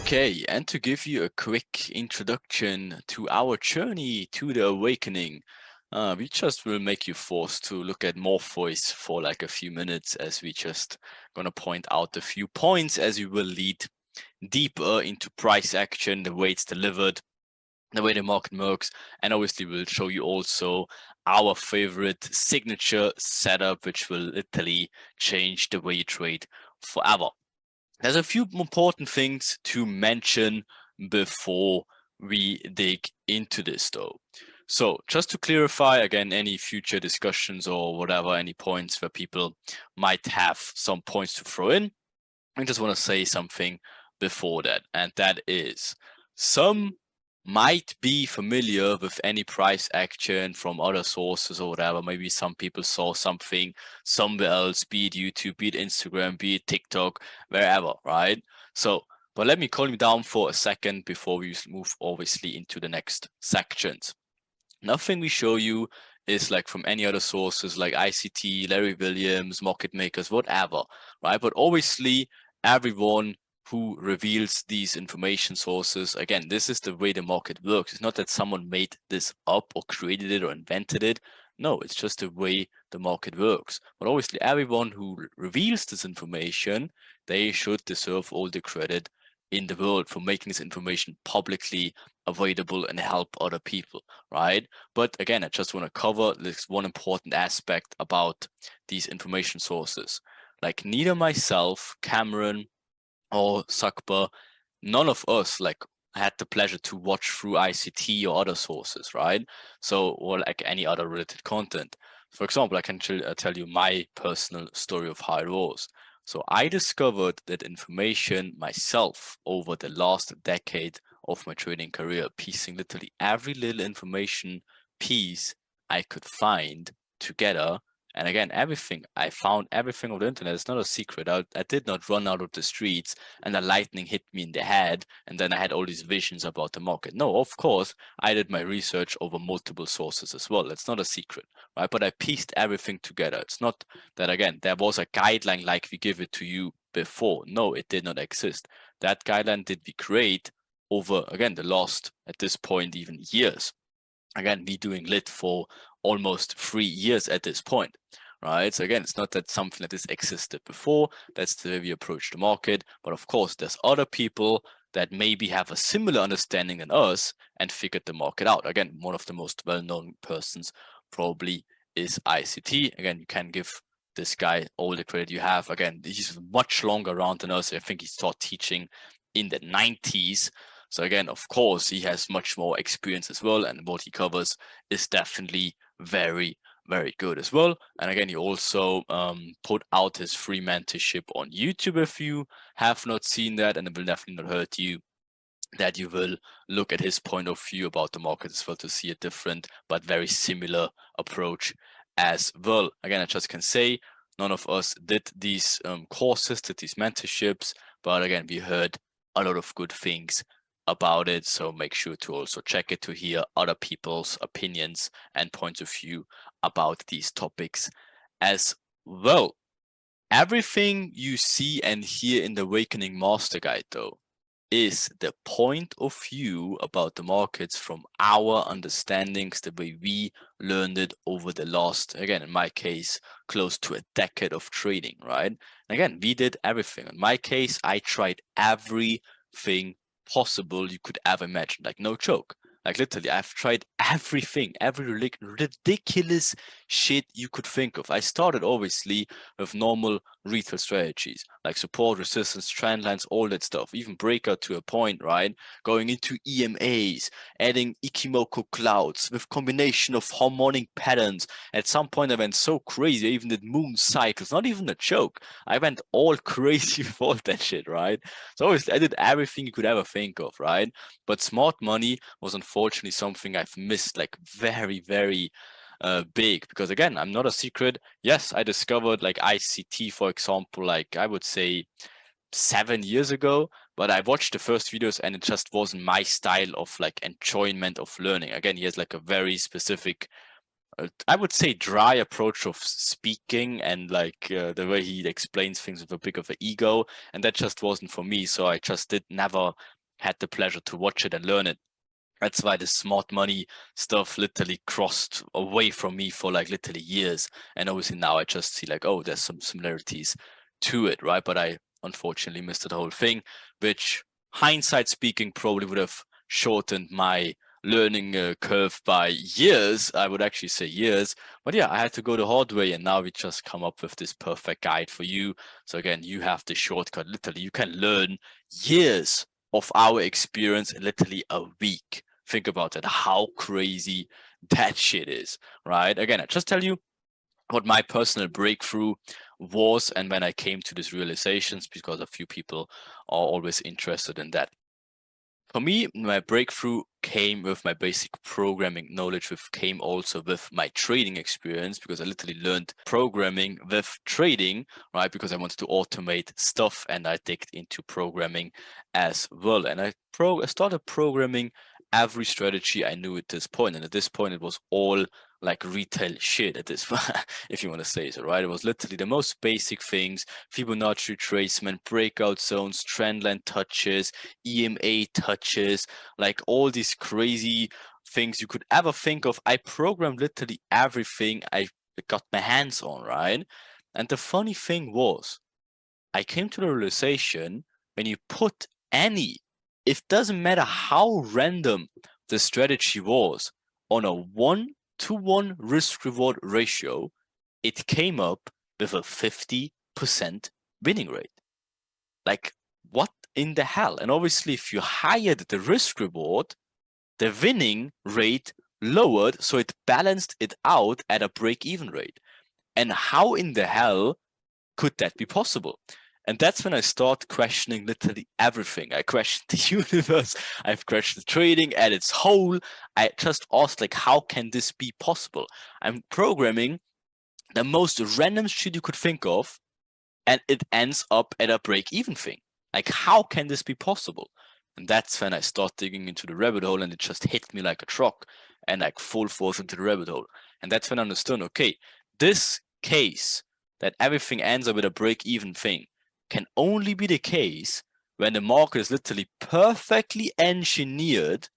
Okay, and to give you a quick introduction to our journey to the awakening, we just will make you forced to look at Morpheus for like a few minutes as we just gonna point out a few points as we will lead deeper into price action, the way it's delivered, the way the market works, and obviously we'll show you also our favorite signature setup, which will literally change the way you trade forever. There's a few important things to mention before we dig into this though. So just to clarify, again, any future discussions or whatever, any points where people might have some points to throw in, I just want to say something before that, and that is some might be familiar with any price action from other sources or whatever. Maybe some people saw something somewhere else, be it YouTube, be it Instagram, be it TikTok, wherever, right? So, but let me calm you down for a second before we move obviously into the next sections. Nothing we show you is like from any other sources like ICT, Larry Williams, market makers, whatever, right? But obviously everyone who reveals these information sources, again, this is the way the market works. It's not that someone made this up or created it or invented it. No, it's just the way the market works. But obviously everyone who reveals this information, they should deserve all the credit in the world for making this information publicly available and help other people, right? But again, I just want to cover this one important aspect about these information sources. Like neither myself, Cameron, or Sakba, none of us like had the pleasure to watch through ICT or other sources, right? So, or like any other related content. For example, I can tell you my personal story of how it was. So I discovered that information myself over the last decade of my trading career, piecing literally every little information piece I could find together. And again, I found everything on the internet. It's not a secret. I did not run out of the streets and the lightning hit me in the head and then I had all these visions about the market. No, of course, I did my research over multiple sources as well. It's not a secret, right? But I pieced everything together. It's not that, again, there was a guideline like we give it to you before. No, it did not exist. That guideline did we create over, again, the last, at this point, even years. Again, we doing lit for almost 3 years at this point, right? So again, it's not that something that this existed before. That's the way we approach the market. But of course, there's other people that maybe have a similar understanding than us and figured the market out. Again, one of the most well-known persons probably is ICT. Again, you can give this guy all the credit you have. Again, he's much longer around than us. I think he started teaching in the 90s. So again, of course, he has much more experience as well, and what he covers is definitely very, very good as well. And again, he also put out his free mentorship on YouTube. If you have not seen that, and it will definitely not hurt you, that you will look at his point of view about the market as well to see a different but very similar approach as well. Again, I just can say none of us did these courses, did these mentorships, but again, we heard a lot of good things about it, so make sure to also check it to hear other people's opinions and points of view about these topics as well. Everything you see and hear in the Awakening Master Guide, though, is the point of view about the markets from our understandings, the way we learned it over the last, again, in my case, close to a decade of trading, right? And again, we did everything. In my case, I tried everything possible you could ever imagine, like no joke. Like literally, I've tried everything, every ridiculous shit you could think of. I started obviously with normal retail strategies, like support, resistance, trend lines, all that stuff, even breakout to a point, right? Going into EMAs, adding Ikimoku clouds with combination of harmonic patterns. At some point, I went so crazy, I even did moon cycles, not even a joke. I went all crazy with all that shit, right? So obviously, I did everything you could ever think of, right? But smart money was unfortunately something I've missed like very, very big, because again, I'm not a secret. Yes, I discovered like ICT, for example, like I would say 7 years ago, but I watched the first videos and it just wasn't my style of like enjoyment of learning. Again, he has like a very specific, I would say, dry approach of speaking, and like the way he explains things with a bit of an ego, and that just wasn't for me. So I just did never had the pleasure to watch it and learn it. That's why the smart money stuff literally crossed away from me for like literally years. And obviously now I just see like, oh, there's some similarities to it, right? But I unfortunately missed the whole thing, which hindsight speaking probably would have shortened my learning curve by years. I would actually say years. But yeah, I had to go the hard way, and now we just come up with this perfect guide for you. So again, you have the shortcut. Literally, you can learn years of our experience in literally a week. Think about it, how crazy that shit is, right? Again, I just tell you what my personal breakthrough was and when I came to these realizations, because a few people are always interested in that. For me, my breakthrough came with my basic programming knowledge, which came also with my trading experience, because I literally learned programming with trading, right? Because I wanted to automate stuff, and I digged into programming as well. And I started programming every strategy I knew at this point. And at this point, it was all like retail shit at this if you want to say so, right? It was literally the most basic things: Fibonacci retracement, breakout zones, trendline touches, EMA touches, like all these crazy things you could ever think of. I programmed literally everything I got my hands on, right? And the funny thing was, I came to the realization, when you put any, it doesn't matter how random the strategy was, on a 1-to-1 risk-reward ratio, it came up with a 50% winning rate. Like, what in the hell? And obviously, if you hired the risk-reward, the winning rate lowered, so it balanced it out at a break-even rate. And how in the hell could that be possible? And that's when I start questioning literally everything. I questioned the universe. I've questioned trading at its whole. I just asked, like, how can this be possible? I'm programming the most random shit you could think of, and it ends up at a break-even thing. Like, how can this be possible? And that's when I start digging into the rabbit hole, and it just hit me like a truck, and like full force into the rabbit hole. And that's when I understood, okay, this case that everything ends up with a break-even thing can only be the case when the market is literally perfectly engineered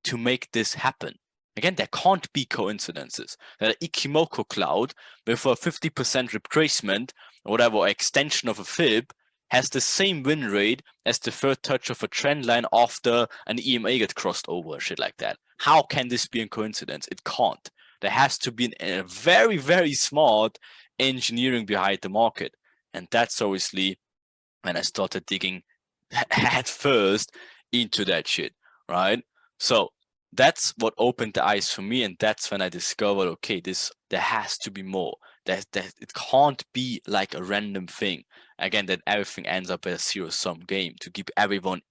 to make this happen. Again, there can't be coincidences. That Ikimoku cloud with a 50% retracement or whatever extension of a fib has the same win rate as the third touch of a trend line after an EMA gets crossed over, shit like that. How can this be a coincidence? It can't. There has to be a very, very smart engineering behind the market. And that's obviously when I started digging head first into that shit, right? So that's what opened the eyes for me, and that's when I discovered, okay, there has to be more. That it can't be like a random thing. Again, that everything ends up as a zero-sum game to keep everyone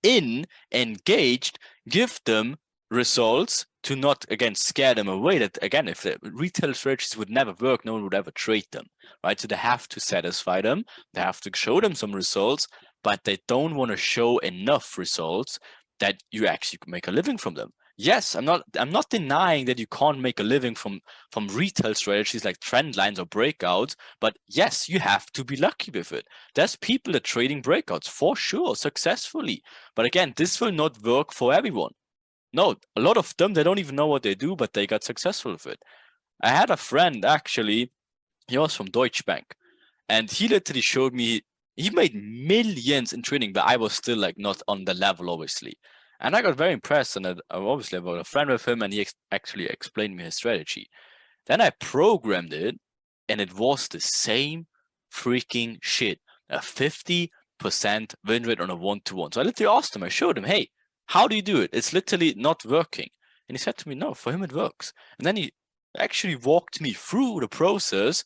engaged, give them results, to not again scare them away. That again, if the retail strategies would never work, no one would ever trade them, right? So they have to satisfy them, they have to show them some results, but they don't want to show enough results that you actually can make a living from them. Yes, I'm not denying that you can't make a living from retail strategies like trend lines or breakouts, but yes, you have to be lucky with it. There's people that are trading breakouts for sure successfully, but again, this will not work for everyone. No, a lot of them, they don't even know what they do, but they got successful with it. I had a friend, actually, he was from Deutsche Bank, and he literally showed me, he made millions in trading, but I was still like not on the level, obviously. And I got very impressed, and obviously I got a friend with him, and he actually explained me his strategy. Then I programmed it, and it was the same freaking shit. A 50% win rate on a 1-to-1. So I literally asked him, I showed him, hey, how do you do it? It's literally not working. And he said to me, no, for him it works. And then he actually walked me through the process,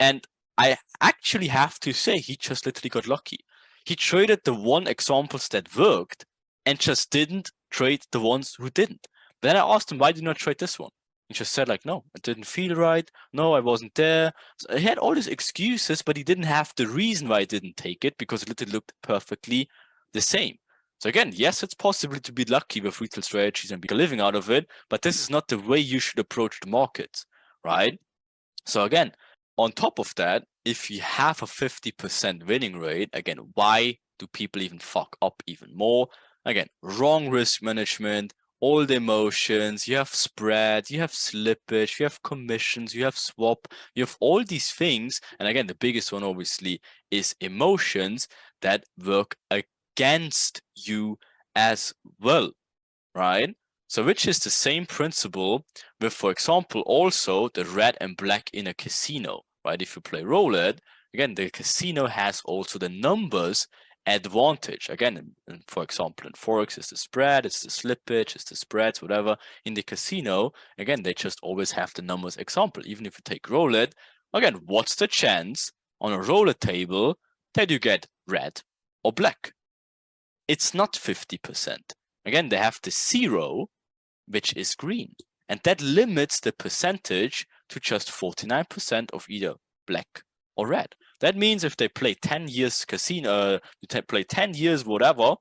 and I actually have to say, he just literally got lucky. He traded the one examples that worked and just didn't trade the ones who didn't. Then I asked him, why did you not trade this one? He just said, like, no, it didn't feel right. No, I wasn't there. So he had all these excuses, but he didn't have the reason why he didn't take it, because it literally looked perfectly the same. So again, yes, it's possible to be lucky with retail strategies and make a living out of it, but this is not the way you should approach the markets, right? So again, on top of that, if you have a 50% winning rate, again, why do people even fuck up even more? Again, wrong risk management, all the emotions, you have spread, you have slippage, you have commissions, you have swap, you have all these things. And again, the biggest one obviously is emotions that work against you as well, right? So which is the same principle with, for example, also the red and black in a casino, right? If you play roulette, again, the casino has also the numbers advantage. Again, for example, in Forex, it's the spread, it's the slippage, it's the spreads, whatever. In the casino, again, they just always have the numbers. Example, even if you take roulette, again, what's the chance on a roulette table that you get red or black? It's not 50%. Again, they have the 0, which is green. And that limits the percentage to just 49% of either black or red. That means if they play 10 years casino, play 10 years whatever,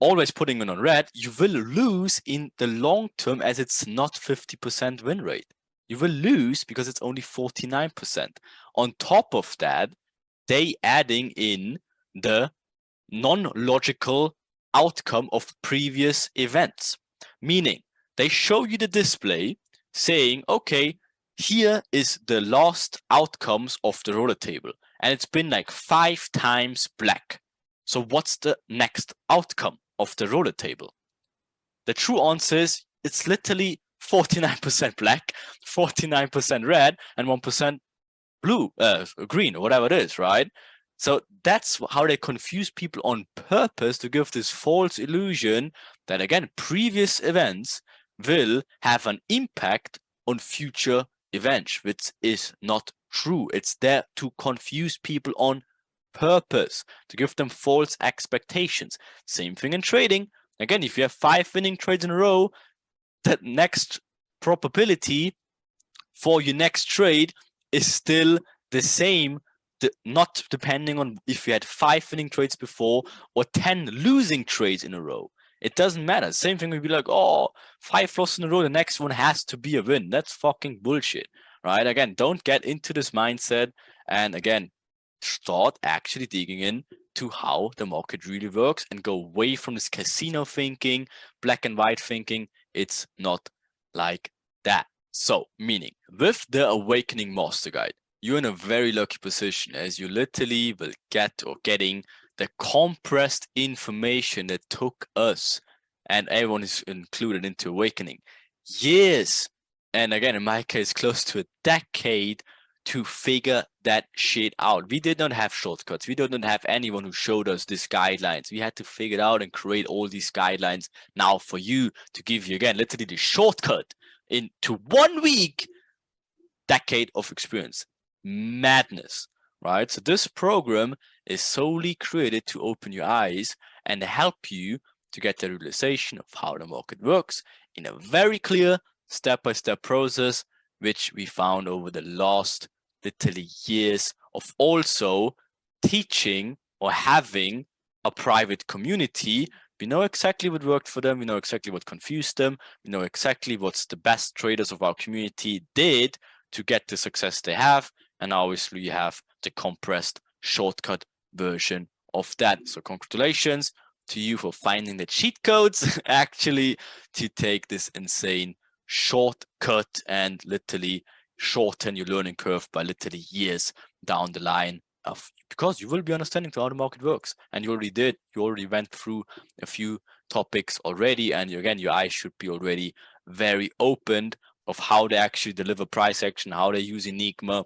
always putting it on red, you will lose in the long term as it's not 50% win rate. You will lose because it's only 49%. On top of that, they adding in the non-logical outcome of previous events. Meaning, they show you the display saying, okay, here is the last outcomes of the roulette table. And it's been like 5 times black. So what's the next outcome of the roulette table? The true answer is it's literally 49% black, 49% red, and 1% blue, green, or whatever it is, right? So that's how they confuse people on purpose to give this false illusion that, again, previous events will have an impact on future events, which is not true. It's there to confuse people on purpose, to give them false expectations. Same thing in trading. Again, if you have 5 winning trades in a row, the next probability for your next trade is still the same, not depending on if you had 5 winning trades before or 10 losing trades in a row. It doesn't matter. Same thing would be like, oh, 5 losses in a row, the next one has to be a win. That's fucking bullshit, right? Again, don't get into this mindset. And again, start actually digging in to how the market really works and go away from this casino thinking, black and white thinking. It's not like that. So, meaning, with the Awakening Master Guide, you're in a very lucky position as you literally will getting the compressed information that took us, and everyone is included into Awakening, years, and again, in my case, close to a decade to figure that shit out. We did not have shortcuts. We did not have anyone who showed us these guidelines. We had to figure it out and create all these guidelines now for you to give you, again, literally the shortcut into 1 week, decade of experience. Madness, right? So this program is solely created to open your eyes and help you to get the realization of how the market works in a very clear step-by-step process, which we found over the last literally years of also teaching or having a private community. We know exactly what worked for them. We know exactly what confused them. We know exactly what's the best traders of our community did to get the success they have. And obviously you have the compressed shortcut version of that. So congratulations to you for finding the cheat codes actually to take this insane shortcut and literally shorten your learning curve by literally years down the line, because you will be understanding how the market works, and you already did. You already went through a few topics already, and again, your eyes should be already very opened of how they actually deliver price action, how they use Enigma,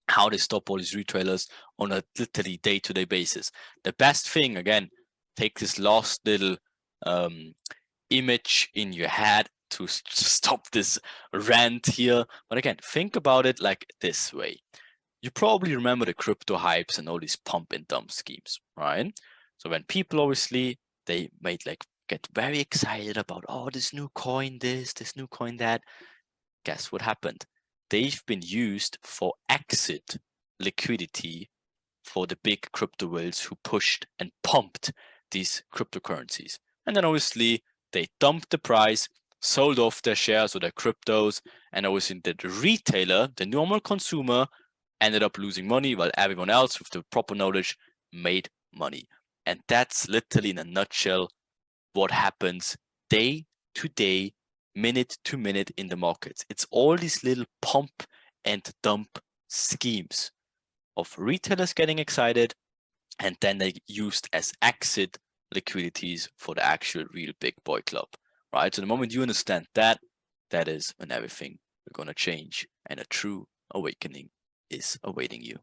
how they stop all these retailers on a literally day-to-day basis. The best thing, again, take this last little image in your head to stop this rant here. But again, think about it like this way. You probably remember the crypto hypes and all these pump and dump schemes, right? So when people obviously, they might like get very excited about, oh, this new coin, this new coin, that. Guess what happened? They've been used for exit liquidity for the big crypto whales who pushed and pumped these cryptocurrencies. And then obviously they dumped the price, sold off their shares or their cryptos, and obviously the retailer, the normal consumer, ended up losing money while everyone else with the proper knowledge made money. And that's literally in a nutshell what happens day to day, minute to minute in the markets. It's all these little pump and dump schemes of retailers getting excited, and then they used as exit liquidities for the actual real big boy club, right? So the moment you understand that, that is when everything is going to change and a true awakening is awaiting you.